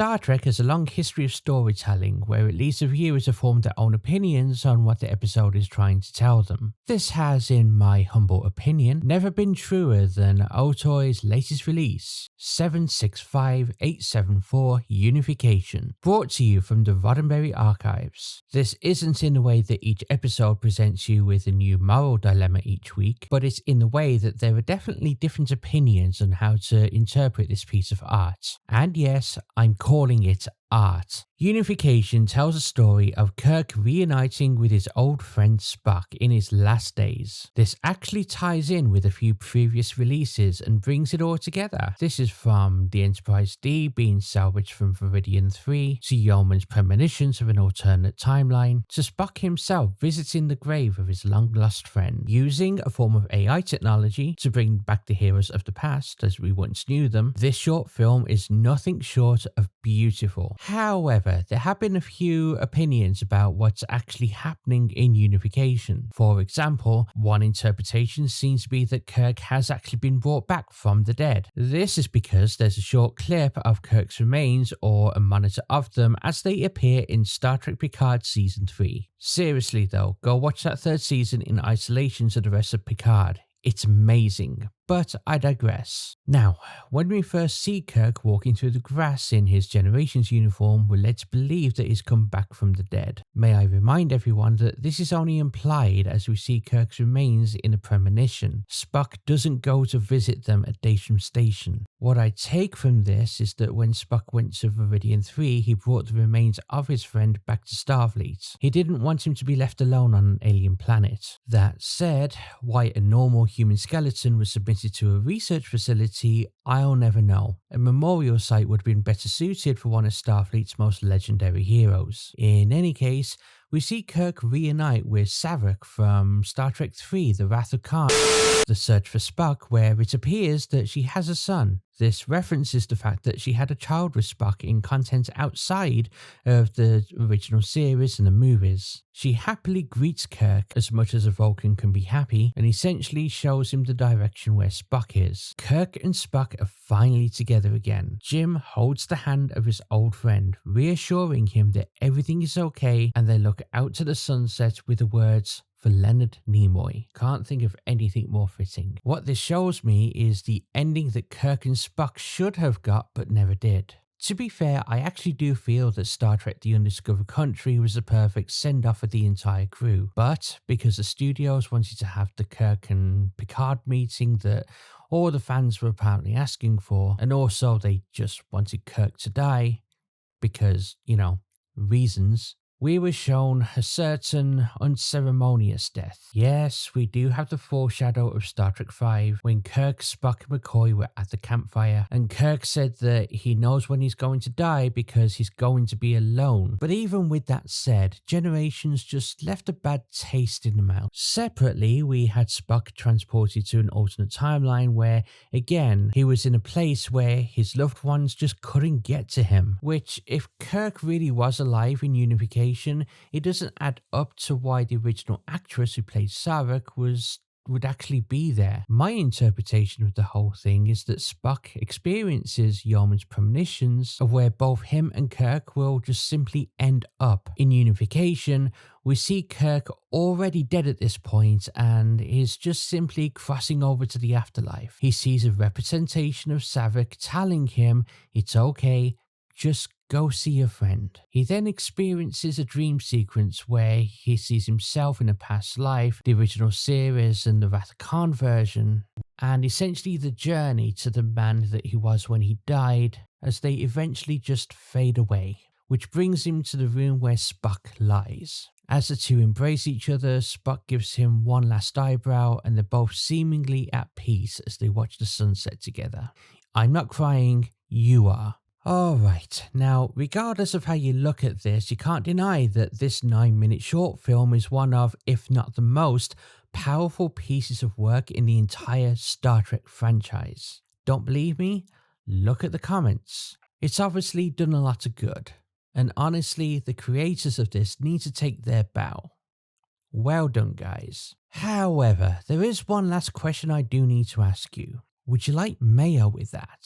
Star Trek has a long history of storytelling where it leaves the viewers to form their own opinions on what the episode is trying to tell them. This has, in my humble opinion, never been truer than Otoi's latest release, 765874 Unification, brought to you from the Rodenberry Archives. This isn't in the way that each episode presents you with a new moral dilemma each week, but it's in the way that there are definitely different opinions on how to interpret this piece of art. And yes, I'm calling it art. Unification tells a story of Kirk reuniting with his old friend Spock in his last days. This actually ties in with a few previous releases and brings it all together. This is from the Enterprise D being salvaged from Viridian 3, to Yeoman's premonitions of an alternate timeline, to Spock himself visiting the grave of his long-lost friend, using a form of AI technology to bring back the heroes of the past as we once knew them. This short film is nothing short of beautiful. However, there have been a few opinions about what's actually happening in Unification. For example, one interpretation seems to be that Kirk has actually been brought back from the dead. This is because there's a short clip of Kirk's remains, or a monitor of them, as they appear in Star Trek Picard Season 3. Seriously though, go watch that third season in isolation to the rest of Picard. It's amazing. But I digress. Now, when we first see Kirk walking through the grass in his Generations uniform, we're led to believe that he's come back from the dead. May I remind everyone that this is only implied as we see Kirk's remains in a premonition. Spock doesn't go to visit them at Daystrom Station. What I take from this is that when Spock went to Viridian 3, he brought the remains of his friend back to Starfleet. He didn't want him to be left alone on an alien planet. That said, why a normal human skeleton was submitted to a research facility, I'll never know. A memorial site would have been better suited for one of Starfleet's most legendary heroes. In any case, we see Kirk reunite with Saavik from Star Trek 3, The Wrath of Khan, The Search for Spock, where it appears that she has a son. This references the fact that she had a child with Spock in content outside of the original series and the movies. She happily greets Kirk as much as a Vulcan can be happy, and essentially shows him the direction where Spock is. Kirk and Spock are finally together again. Jim holds the hand of his old friend, reassuring him that everything is okay, and they look out to the sunset with the words, "For Leonard Nimoy." Can't think of anything more fitting. What this shows me is the ending that Kirk and Spock should have got but never did. To be fair, I actually do feel that Star Trek The Undiscovered Country was the perfect send-off for the entire crew, but because the studios wanted to have the Kirk and Picard meeting that all the fans were apparently asking for, and also they just wanted Kirk to die because, reasons, we were shown a certain unceremonious death. Yes, we do have the foreshadow of Star Trek V when Kirk, Spock and McCoy were at the campfire, and Kirk said that he knows when he's going to die because he's going to be alone. But even with that said, Generations just left a bad taste in the mouth. Separately, we had Spock transported to an alternate timeline where, again, he was in a place where his loved ones just couldn't get to him, which, if Kirk really was alive in Unification, it doesn't add up to why the original actress who played Saavik would actually be there. My interpretation of the whole thing is that Spock experiences Yeoman's premonitions of where both him and Kirk will just simply end up. In Unification, we see Kirk already dead at this point and is just simply crossing over to the afterlife. He sees a representation of Saavik telling him it's okay, just go see your friend. He then experiences a dream sequence where he sees himself in a past life, the original series and the Wrath of Khan version, and essentially the journey to the man that he was when he died, as they eventually just fade away, which brings him to the room where Spock lies. As the two embrace each other, Spock gives him one last eyebrow, and they're both seemingly at peace as they watch the sunset together. I'm not crying, you are. Alright, now regardless of how you look at this, you can't deny that this 9-minute short film is one of, if not the most, powerful pieces of work in the entire Star Trek franchise. Don't believe me? Look at the comments. It's obviously done a lot of good, and honestly, the creators of this need to take their bow. Well done, guys. However, there is one last question I do need to ask you. Would you like mayo with that?